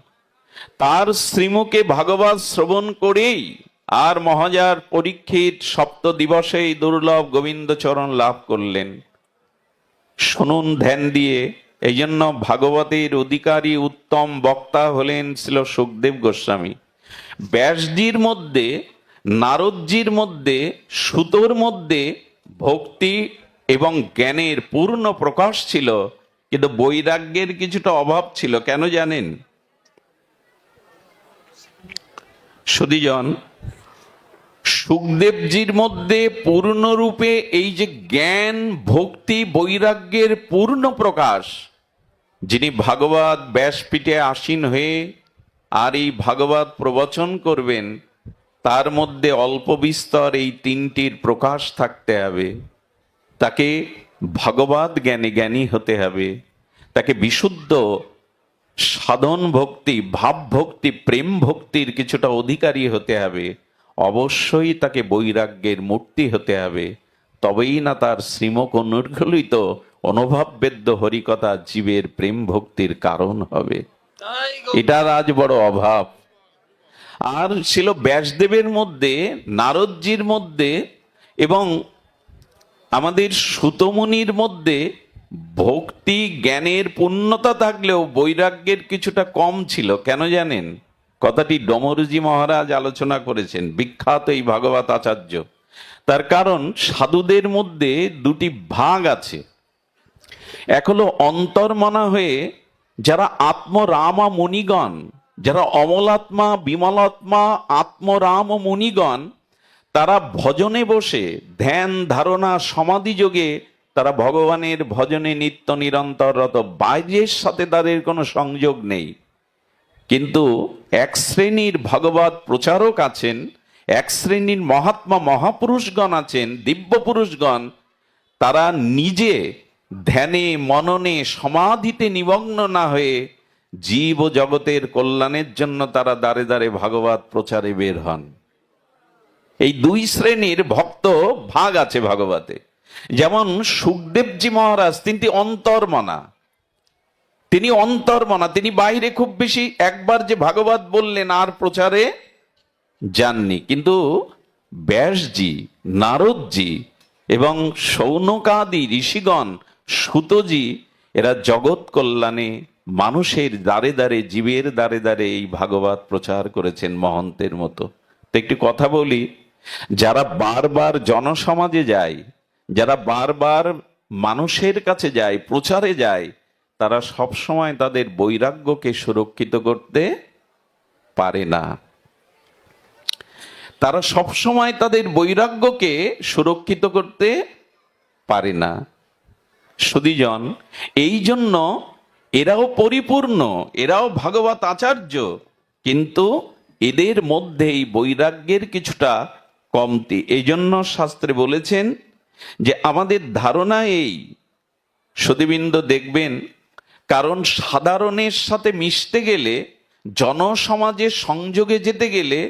তার শ্রীমুখে ভাগবত শ্রবণ করেই আর মহাজার পরীক্ষিত সপ্ত দিবসেই দুর্লভ গোবিন্দ চরণ লাভ করলেন। শুনুন ধ্যান দিয়ে। এই জন্য ভাগবতের অধিকারী উত্তম বক্তা হলেন ছিল সুখদেব গোস্বামী। ব্যাসজির মধ্যে, নারদজির মধ্যে, সুতোর মধ্যে ভক্তি এবং জ্ঞানের পূর্ণ প্রকাশ ছিল, কিন্তু বৈরাগ্যের কিছুটা অভাব ছিল। কেন জানেন সুধীজন? সুখদেবজির মধ্যে পূর্ণরূপে এই যে জ্ঞান ভক্তি বৈরাগ্যের পূর্ণ প্রকাশ, যিনি ভাগবত ব্যাসপীঠে আসীন হয়ে আর এই ভাগবত প্রবচন করবেন, তার মধ্যে অল্প বিস্তর এই তিনটির প্রকাশ থাকতে হবে। তাকে ভগবত জ্ঞানী জ্ঞানী হতে হবে, তাকে বিশুদ্ধ সাধন ভক্তি, ভাব ভক্তি, প্রেম ভক্তির কিছুটা অধিকারী হতে হবে, অবশ্যই তাকে বৈরাগ্যের মূর্তি হতে হবে। তবেই না তার শ্রীমুখ অনুর্গলিত অনুভববেদ্য হরিকথা জীবের প্রেম ভক্তির কারণ হবে। এটার আজ বড় অভাব। আর ছিল ব্যাসদেবের মধ্যে, নারদজির মধ্যে এবং আমাদের সুতমুনির মধ্যে ভক্তি জ্ঞানের পূর্ণতা থাকলেও বৈরাগ্যের কিছুটা কম ছিল। কেন জানেন? কথাটি ডমরুজি মহারাজ আলোচনা করেছেন, বিখ্যাত এই ভাগবত আচার্য। তার কারণ সাধুদের মধ্যে দুটি ভাগ আছে। এক হলো অন্তর্মনা হয়ে যারা আত্মরামা মুনিগণ, যারা অমলাত্মা বিমলাত্মা আত্মরাম মুনিগণ, তারা ভজনে বসে ধ্যান ধারণা সমাধি যোগে তারা ভগবানের ভজনে নিত্য নিরন্তররত, বাইরের সাথে তাদের কোনো সংযোগ নেই। কিন্তু এক শ্রেণীর ভগবত প্রচারক আছেন, এক শ্রেণীর মহাত্মা মহাপুরুষগণ আছেন, দিব্য পুরুষগণ, তারা নিজে ধ্যানে মননে সমাধিতে নিমগ্ন না হয়ে জীব ও জগতের কল্যাণের জন্য তারা দ্বারে দ্বারে ভাগবত প্রচারে বের হন। এই দুই শ্রেণীর ভক্ত ভাগ আছে ভাগবতে। যেমন সুখদেবজি মহারাজ, তিনি অন্তর্মনা, তিনি বাইরে খুব বেশি একবার যে ভাগবত বললেন আর প্রচারে যাননি। কিন্তু ব্যাসজি, নারদজি এবং শৌনকাদি ঋষিগণ, সুতজি, এরা জগৎ কল্যাণে মানুষের দ্বারে দ্বারে, জীবের দ্বারে দ্বারে এই ভাগবত প্রচার করেছেন মহন্তের মতো। তো একটি কথা বলি, যারা বারবার জনসমাজে যায়, যারা বারবার মানুষের কাছে যায়, প্রচারে যায়, তারা সব সময় তাদের বৈরাগ্যকে সুরক্ষিত করতে পারে না। তারা সব সময় তাদের বৈরাগ্যকে সুরক্ষিত করতে পারে না। সুধীজন, এই জন্য এরাও পরিপূর্ণ, এরাও ভাগবত আচার্য, কিন্তু এদের মধ্যে এই বৈরাগ্যের কিছুটা কমতি। এই জন্য শাস্ত্রে বলেছেন যে আমাদের ধারণা এই, সুধীবৃন্দ দেখবেন, কারণ সাধারণের সাথে মিশতে গেলে, জনসমাজের সংযোগে যেতে গেলে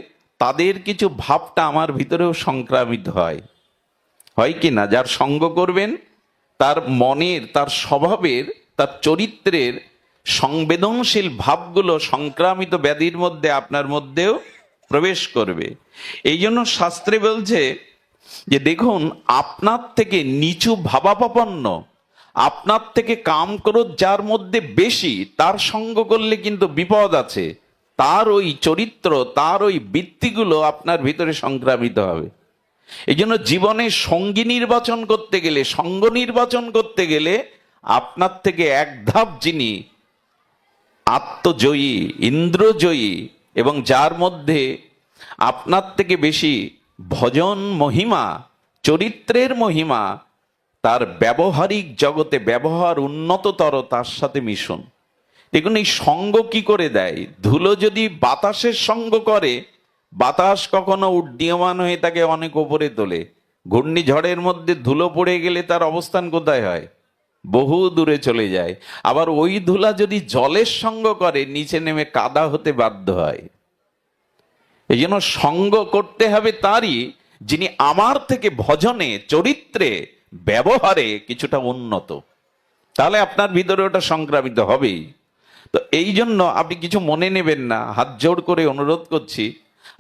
তাদের কিছু ভাবটা আমার ভিতরেও সংক্রামিত হয় কি না? যার সঙ্গ করবেন তার মনের, তার স্বভাবের, তার চরিত্রের সংবেদনশীল ভাবগুলো সংক্রামিত ব্যাধির মধ্যে আপনার মধ্যেও প্রবেশ করবে। এই জন্য শাস্ত্রে বলছে যে দেখুন, আপনার থেকে নিচু ভাবাপন্ন, আপনার থেকে কাম ক্রোধ যার মধ্যে বেশি, তার সঙ্গ করলে কিন্তু বিপদ আছে। তার ওই চরিত্র, তার ওই বৃত্তিগুলো আপনার ভিতরে সংক্রামিত হবে। এই জন্য জীবনে সঙ্গী নির্বাচন করতে গেলে, সঙ্গ নির্বাচন করতে গেলে আপনার থেকে এক ধাপ যিনি আত্মজয়ী, ইন্দ্রজয়ী, এবং যার মধ্যে আপনার থেকে বেশি ভজন মহিমা, চরিত্রের মহিমা, তার ব্যবহারিক জগতে ব্যবহার উন্নততর, তার সাথে মিশুন। দেখুন, এই সঙ্গ কি করে দেয়? ধুলো যদি বাতাসের সঙ্গ করে, বাতাস কখনো উড্ডীয়মান হয়ে তাকে অনেক ওপরে তোলে। ঘূর্ণিঝড়ের মধ্যে ধুলো পড়ে গেলে তার অবস্থান কোথায় হয়? বহু দূরে চলে যায়। আবার ওই ধুলা যদি জলের সঙ্গ করে, নিচে নেমে কাদা হতে বাধ্য হয়। এই জন্য সঙ্গ করতে হবে তারই, যিনি আমার থেকে ভজনে, চরিত্রে, ব্যবহারে কিছুটা উন্নত। তাহলে আপনার ভিতরে ওটা সংক্রামিত হবেই। তো এই জন্য আপনি কিছু মনে নেবেন না, হাত জোড় করে অনুরোধ করছি।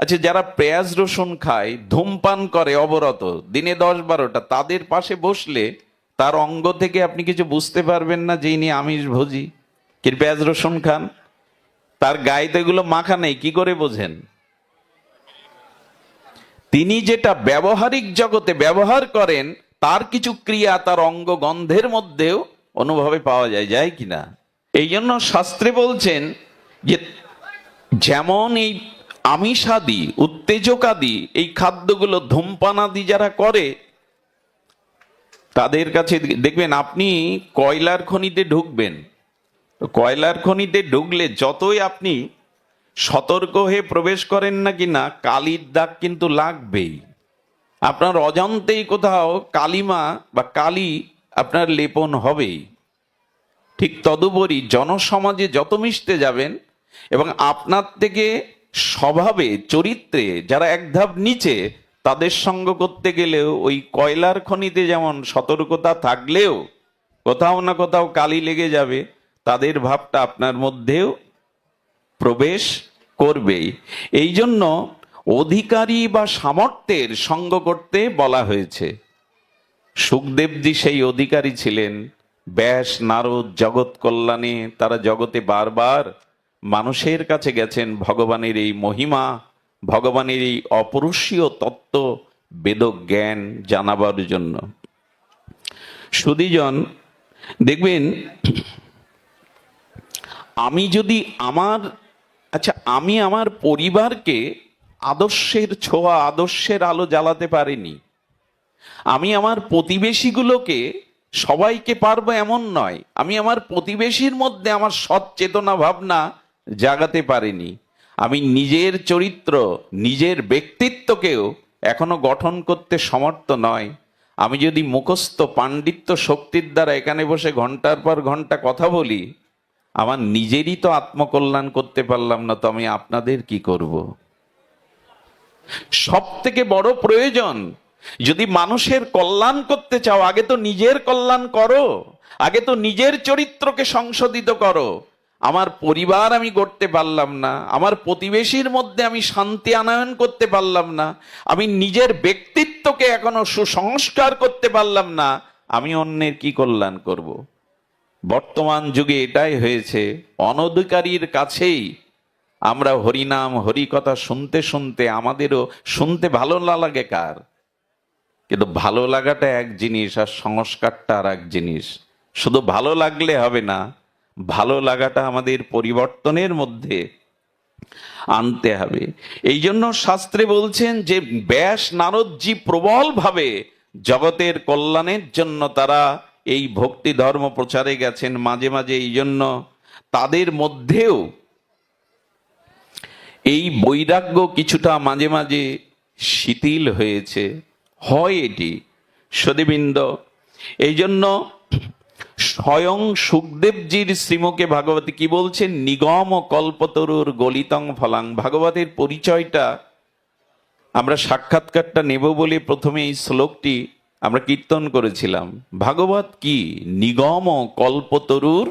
আচ্ছা, যারা পেঁয়াজ রসুন খায়, ধূমপান করে অবরত দিনে 10-12টা, তাদের পাশে বসলে তার অঙ্গ থেকে আপনি কিছু বুঝতে পারবেন না যে ইনি আমিষ ভোজি, কি পেঁয়াজ রসুন খান। তার গায়ে তো এগুলো মাখা নেই, কি করে বোঝেন? তিনি যেটা ব্যবহারিক জগতে ব্যবহার করেন, তার কিছু ক্রিয়া তার অঙ্গ গন্ধের মধ্যেও অনুভবে পাওয়া যায়, যায় কিনা? এই জন্য শাস্ত্রে বলছেন যে যেমন এই আমিষাদি, উত্তেজকাদি এই খাদ্যগুলো, ধূমপানাদি যারা করে, তাদের কাছে দেখবেন, আপনি কয়লার খনিতে ঢুকবেন, কয়লার খনিতে ঢুকলে যতই আপনি সতর্ক হয়ে প্রবেশ করেন না কিনা, কালির দাগ কিন্তু লাগবেই। আপনার অজান্তেই কোথাও কালিমা বা কালি আপনার লেপন হবেই। ঠিক তদুপরি জনসমাজে যত মিশতে যাবেন এবং আপনার থেকে স্বভাবে, চরিত্রে যারা এক ধাপ নিচে, তাদের সঙ্গ করতে গেলেও ওই কয়লার খনিতে যেমন সতর্কতা থাকলেও কোথাও না কোথাও কালি লেগে যাবে, তাদের ভাবটা আপনার মধ্যেও প্রবেশ করবেই। এই জন্য অধিকারী বা সামর্থ্যের সঙ্গ করতে বলা হয়েছে। সুখদেবজি সেই অধিকারী ছিলেন, ব্যাস নারদ জগৎ কল্যাণে তারা জগতে বারবার মানুষের কাছে গেছেন ভগবানের এই মহিমা, ভগবানের এই অপরূষীয় তত্ত্ব বেদ জ্ঞান জানাবার জন্য। সুধীজন, দেখবেন আমি যদি আমি আমার পরিবারকে আদর্শের ছোঁয়া, আদর্শের আলো জ্বালাতে পারিনি, আমি আমার প্রতিবেশীগুলোকে সবাইকে পারবো এমন নয়, আমি আমার প্রতিবেশীর মধ্যে আমার সৎ চেতনা ভাবনা জাগাতে পারিনি, আমি নিজের চরিত্র, নিজের ব্যক্তিত্বকেও এখনো গঠন করতে সমর্থ নয়, আমি যদি মুখস্থ পাণ্ডিত্য শক্তির দ্বারা এখানে বসে ঘন্টার পর ঘন্টা কথা বলি, আমার নিজেরই তো আত্মকল্যাণ করতে পারলাম না, তো আমি আপনাদের কি করব? সব থেকে বড় প্রয়োজন, যদি মানুষের কল্যাণ করতে চাও, আগে তো নিজের কল্যাণ করো, আগে তো নিজের চরিত্রকে সংশোধিত করো। আমার পরিবার আমি গড়তে পারলাম না, আমার প্রতিবেশীর মধ্যে আমি শান্তি আনয়ন করতে পারলাম না, আমি নিজের ব্যক্তিত্বকে এখনো সুসংস্কার করতে পারলাম না, আমি অন্যের কি কল্যাণ করব? বর্তমান যুগে এটাই হয়েছে, অনধিকারীর কাছেই আমরা হরিনাম হরিকথা শুনতে শুনতে আমাদেরও শুনতে ভালো না লাগে কার, কিন্তু ভালো লাগাটা এক জিনিস আর সংস্কারটা আর এক জিনিস। শুধু ভালো লাগলে হবে না, ভালো লাগাটা আমাদের পরিবর্তনের মধ্যে আনতে হবে। এই জন্য শাস্ত্রে বলছেন যে ব্যাস নারদজি প্রবলভাবে জগতের কল্যাণের জন্য তারা এই ভক্তি ধর্ম প্রচারে গেছেন। মাঝে মাঝে এই জন্য তাদের মধ্যেও এই বৈরাগ্য কিছুটা মাঝে মাঝে শিথিল হয়েছে, হয় এটি সদীবৃন্দ। এই জন্য স্বয়ং সুখদেবজির শ্রীমুখে ভাগবতী কি বলছেন? নিগম কল্পতরুর গলিতং ফলাং। ভাগবতের পরিচয়টা আমরা সাক্ষাৎকারটা নেব বলে প্রথমে এই শ্লোকটি আমরা কীর্তন করেছিলাম। ভাগবত কি? নিগম কল্পতরুর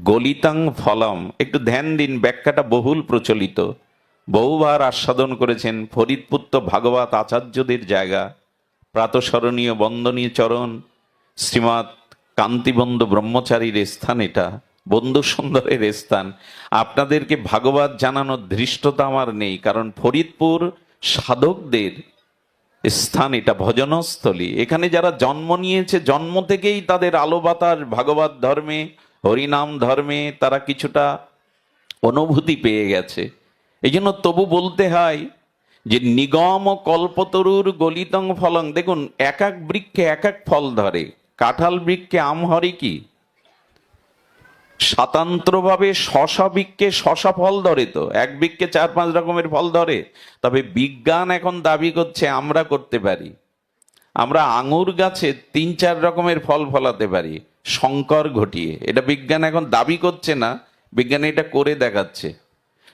গলিতাং ফলম। একটু ধ্যান দিন, ব্যাখ্যাটা বহুল প্রচলিত, বহুবার আস্বাদন করেছেন। ফরিদপুত্র ভাগবত আচার্যদের জায়গা, প্রাতঃস্মরণীয় বন্দনীয় চরণ শ্রীমৎ কান্তিবন্ধু ব্রহ্মচারীর স্থান, এটা বন্ধু সুন্দরের স্থান। আপনাদেরকে ভাগবত জানানোর ধৃষ্টতা আমার নেই, কারণ ফরিদপুর সাধকদের স্থান, এটা ভজনস্থলী। এখানে যারা জন্ম নিয়েছে, জন্ম থেকেই তাদের আলো বাতাস ভাগবত ধর্মে, হরিনাম ধর্মে তারা কিছুটা অনুভূতি পেয়ে গেছে। এই জন্য তবু বলতে হয় যে নিগম কল্পতরুর গলিতং ফলং। দেখুন, এক এক বৃক্ষে এক এক ফল ধরে। কাঁঠাল বৃক্ষে আম হরে কি? স্বতন্ত্রভাবে শশা বৃক্ষে শশা ফল ধরে, তো এক বৃক্ষে 4-5 রকমের ফল ধরে। তবে বিজ্ঞান এখন দাবি করছে আমরা করতে পারি, আমরা আঙুর গাছে 3-4 রকমের ফল ফলাতে পারি সংকর ঘটিয়ে। এটা বিজ্ঞান এখন দাবি করছে না, বিজ্ঞান এটা করে দেখাচ্ছে।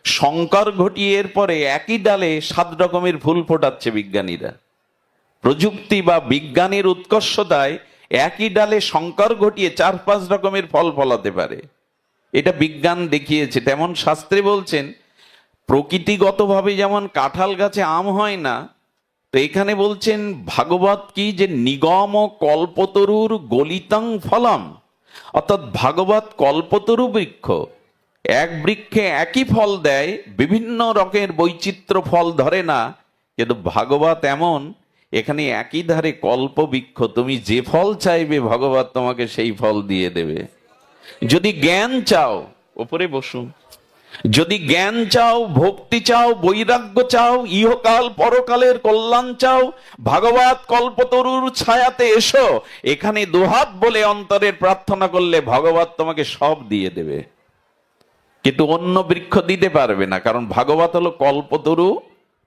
সংকর ঘটিয়ে এরপরে একই ডালে 7 রকমের ফুল ফোটাচ্ছে বিজ্ঞানীরা। প্রযুক্তি বা বিজ্ঞানের উৎকর্ষতায় একই ডালে সংকর ঘটিয়ে 4-5 রকমের ফল ফলাতে পারে। এটা বিজ্ঞান দেখিয়েছে। তেমন শাস্ত্রে বলছেন প্রকৃতিগতভাবে যেমন কাঁঠাল গাছে আম হয় না, তো এখানে বলছেন ভাগবত কি? যে নিগম কল্পতরুর গলিতং ফলম। অর্থাৎ ভাগবত কল্পতরু বৃক্ষ, এক বৃক্ষে একই ফল দেয়, বিভিন্ন রকমের বৈচিত্র্য ফল ধরে না। কিন্তু ভাগবত এমন, এখানে একই ধারে কল্প বৃক্ষ, তুমি যে ফল চাইবে ভগবত তোমাকে সেই ফল দিয়ে দেবে। যদি জ্ঞান চাও, ওপরে বসুন, যদি জ্ঞান চাও, ভক্তি চাও, বৈরাগ্য চাও, ইহকাল পরকালের কল্যাণ চাও, ভাগবত কল্পতরুর ছায়াতে এসো। এখানে দুহাত বলে অন্তরের প্রার্থনা করলে ভগবত তোমাকে সব দিয়ে দেবে। কিন্তু অন্য বৃক্ষ দিতে পারবে না, কারণ ভাগবত হলো কল্পতরু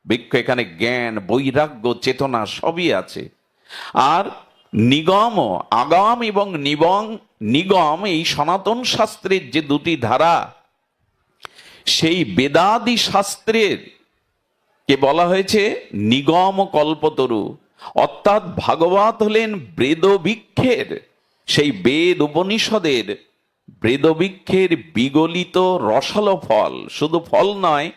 বৃক্ষ। এখানে জ্ঞান, বৈরাগ্য, চেতনা সবই আছে। আর নিগম, আগাম এবং নিগম, এই সনাতন শাস্ত্রের যে দুটি ধারা, সেই বেদাদি শাস্ত্রের কে বলা হয়েছে নিগম কল্পতরু। অর্থাৎ ভাগবত হলেন বেদবৃক্ষের, সেই বেদ উপনিষদের বেদবৃক্ষের বিগলিত রসালো ফল। শুধু ফল নয়,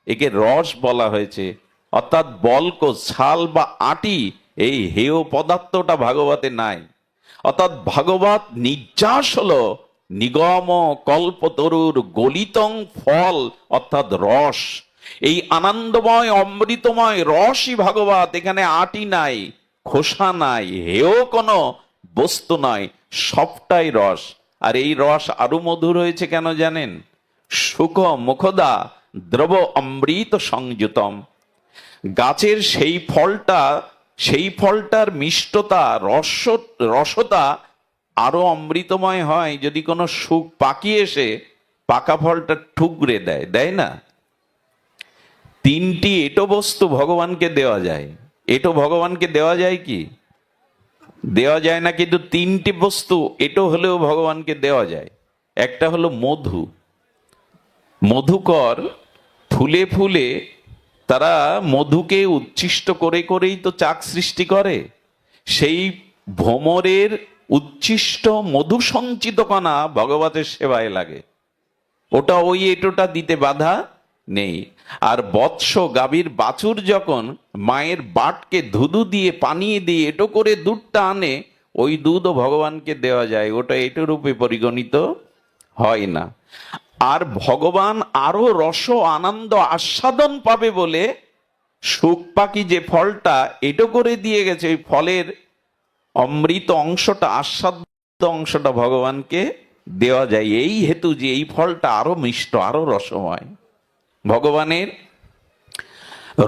একে রস বলা হয়েছে। অর্থাৎ বল্ক, ছাল বা আটি, এই হেয় পদার্থটা ভাগবতে নাই। অর্থাৎ ভাগবত নির্যাস হলো নিগম কল্পতরুর গলিতং ফল, অর্থাৎ রস। এই আনন্দময় অমৃতময় রসই ভাগবত। এখানে আটি নাই, খোসা নাই, হেও কোনো বস্তু নয়, সবটাই রস। আর এই রস আরো মধুর হয়েছে কেন জানেন? সুখ মুখদা দ্রব অমৃত সংযুতম। গাছের সেই ফলটার মিষ্টতা, রসতা আরো অমৃতময় হয় যদি কোনো সুখ পাখি এসে পাকা ফলটা ঠুকরে দেয়, দেয় না? তিনটি এটো বস্তু ভগবানকে দেওয়া যায়। এটো ভগবানকে দেওয়া যায় কি? দেওয়া যায় না, কিন্তু তিনটি বস্তু এটো হলেও ভগবানকে দেওয়া যায়। একটা হলো মধু। মধুকর ফুলে ফুলে তারা মধুকে উচ্ছিষ্ট করে করেই তো চাক সৃষ্টি করে। সেই ভ্রমরের উচ্ছিষ্ট মধু সঞ্চিত কণা ভগবতের সেবায় লাগে। ওটা ওই এটোটা দিতে বাধা নেই। আর বৎস গাভীর বাছুর যখন মায়ের বাটকে ধুধু দিয়ে পানিয়ে দিয়ে এটো করে দুধটা আনে, ওই দুধও ভগবানকে দেওয়া যায়, ওটা এটো রূপে পরিগণিত হয় না। আর ভগবান আরো রস আনন্দ আস্বাদন পাবে বলে সুখ পাখি যে ফলটা এটো করে দিয়ে গেছে, ওই ফলের অমৃত অংশটা, আস্বাদ অংশটা ভগবানকে দেওয়া যায় এই হেতু যে এই ফলটা আরো মিষ্ট, আরো রসময়। ভগবানের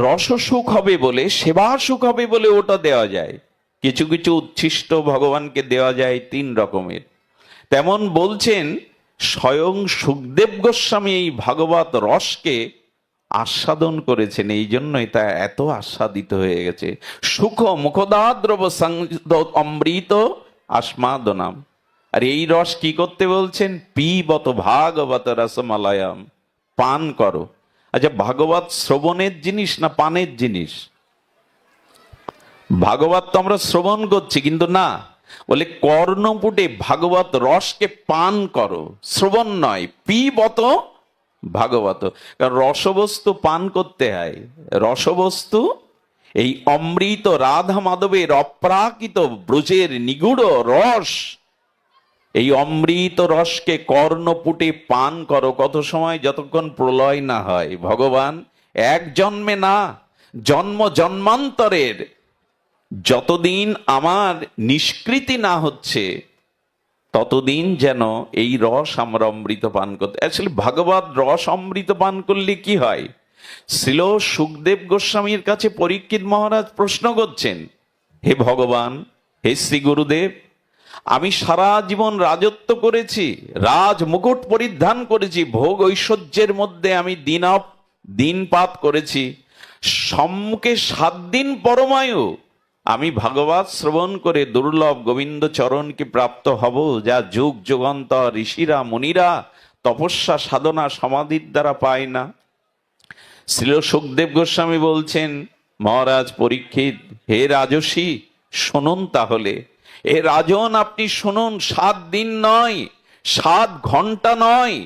রস সুখ হবে বলে, সেবা সুখ হবে বলে ওটা দেওয়া যায়। কিছু কিছু উচ্ছিষ্ট ভগবানকে দেওয়া যায় তিন রকমের। তেমন বলছেন স্বয়ং সুখদেব গোস্বামী এই ভাগবত রসকে আস্বাদন করেছেন, এই জন্যই তা এত আস্বাদিত হয়ে গেছে। সুখ মুখদাদ্রব অমৃত আস্মাদনাম। আর এই রস কি করতে বলছেন? পিবত ভাগবত রসমালয়ম, পান করো। আচ্ছা, ভাগবত শ্রবণের জিনিস না পানের জিনিস? ভাগবত তো আমরা শ্রবণ করছি, কিন্তু না, বলে কর্ণপুটে ভাগবত রসকে পান করো, শ্রবণ নয়। পিবত ভাগবত, কারণ রসবস্তু পান করতে হয়। রসবস্তু এই অমৃত রাধা মাধবের অপ্রাকৃত ব্রজের নিগুড় রস, এই অমৃত রসকে কর্ণপুটে পান করো। কত সময়? যতক্ষণ প্রলয় না হয়। ভগবান এক জন্মে না, জন্ম জন্মান্তরের যতদিন আমার নিষ্কৃতি না হচ্ছে ততদিন যেন এই রস আমরা অমৃত পান করতে। আসলে ভাগবত রস অমৃত পান করলে কি হয়? শ্রীল সুখদেব গোস্বামীর কাছে পরীক্ষিত মহারাজ প্রশ্ন করছেন, হে ভগবান, হে শ্রী গুরুদেব, আমি সারা জীবন রাজত্ব করেছি, রাজ মুকুট পরিধান করেছি, ভোগ ঐশ্বর্যের মধ্যে আমি দিনপাত করেছি, সম্মুখে 7 দিন পরমায়ু আমি ভাগবত শ্রবণ করে দুর্লভ গোবিন্দ চরণকে প্রাপ্ত হব, যা যুগ যুগান্তর ঋষিরা মুনিরা তপস্যা সাধনা সমাধির দ্বারা পায় না। শ্রীল সুখদেব গোস্বামী বলছেন, মহারাজ পরীক্ষিত, হে রাজসী, শুনুন তাহলে। এ রাজন, আপনি শুনুন, 7 দিন নয়, 7 ঘন্টা নয়,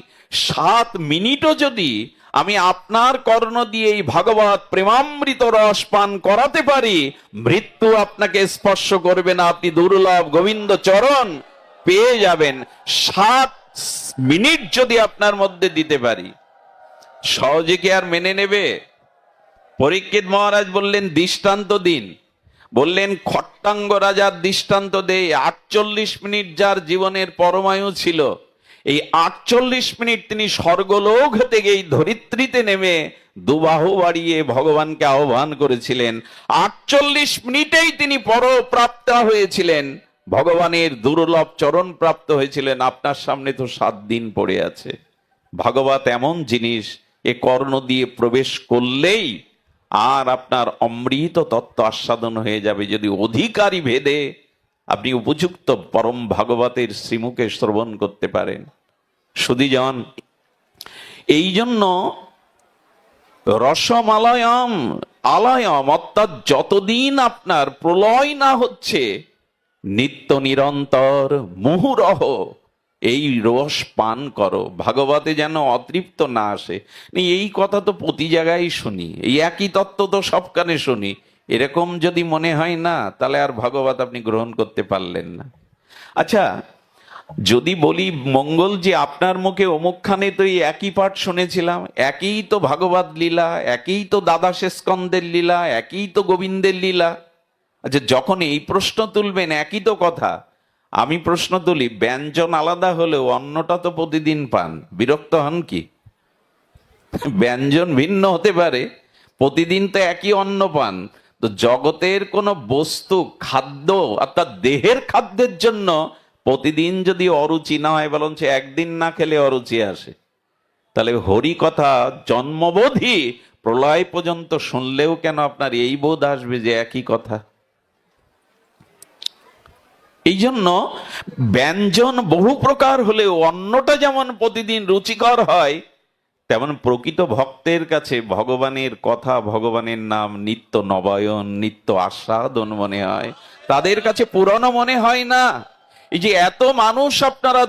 7 মিনিটও যদি আমি আপনার কর্ণ দিয়ে এই ভাগবত প্রেমামৃত রস পান করাতে পারি, মৃত্যু আপনাকে স্পর্শ করবে না, আপনি দুর্লভ গোবিন্দ চরণ পেয়ে যাবেন। 7 মিনিট যদি আপনার মধ্যে দিতে পারি, সহজে কি আর মেনে নেবে? পরীক্ষিত মহারাজ বললেন, দৃষ্টান্ত দিন। বললেন, খট্টাঙ্গ রাজার দৃষ্টান্ত দেয়। 48 মিনিট যার জীবনের পরমায়ু ছিল, এই 48 মিনিট তিনি স্বর্গলোক থেকে এই ধরিত্রীতে নেমে দুবাহু বাড়িয়ে ভগবানকে আহ্বান করেছিলেন। 48 মিনিটেই তিনি পরপ্রাপ্তা হয়েছিলেন, ভগবানের দুর্লভ চরণ প্রাপ্ত হয়েছিলেন। আপনার সামনে তো 7 দিন পড়ে আছে। ভাগবত এমন জিনিস, এ কর্ণ দিয়ে প্রবেশ করলেই আর আপনার অমৃত তত্ত্ব আস্বাদন হয়ে যাবে, যদি অধিকারী ভেদে আপনি উপযুক্ত পরম ভাগবতের শ্রীমুখে শ্রবণ করতে পারেন। সুধীজন, এই জন্য রসমালয়ম আলয়ম, অর্থাৎ যতদিন আপনার প্রলয় না হচ্ছে, নিত্য নিরন্তর মুহুরহ এই রস পান করো, ভাগবতে যেন অতৃপ্ত না আসে। এই কথা তো প্রতি জায়গায় শুনি, এই একই তত্ত্ব তো সব কানে শুনি। এরকম যদি মনে হয় না, তাহলে আর ভাগবত আপনি গ্রহণ করতে পারলেন না। আচ্ছা, যদি বলি মঙ্গল যে আপনার মুখে অমুকখানে তো এই একই পাঠ শুনেছিলাম, একই তো ভাগবত লীলা, একই তো দ্বাদশ স্কন্দের লীলা, একই তো গোবিন্দের লীলা। আচ্ছা, যখন এই প্রশ্ন তুলবেন একই তো কথা, আমি প্রশ্ন তুলি, ব্যঞ্জন আলাদা হলেও অন্নটা তো প্রতিদিন পান, বিরক্ত হন কি? ব্যঞ্জন ভিন্ন হতে পারে, প্রতিদিন তো একই অন্ন পান। তো জগতের কোন বস্তু খাদ্য অর্থাৎ দেহের খাদ্যের জন্য প্রতিদিন যদি অরুচি না হয়, বরঞ্চ একদিন না খেলে অরুচি আসে, তাহলে হরি কথা জন্মবোধই প্রলয় পর্যন্ত শুনলেও কেন আপনার এই বোধ আসবে যে একই কথা? এই জন্য ব্যঞ্জন বহু প্রকার হলেও অন্নটা যেমন প্রতিদিন রুচিকর হয়, তেমন প্রকৃত ভক্তের কাছে ভগবানের কথা, ভগবানের নাম নিত্য নবায়ন, নিত্য আস্বাদন মনে হয়, তাদের কাছে পুরনো মনে হয় না। এই যে এত মানুষ আপনারা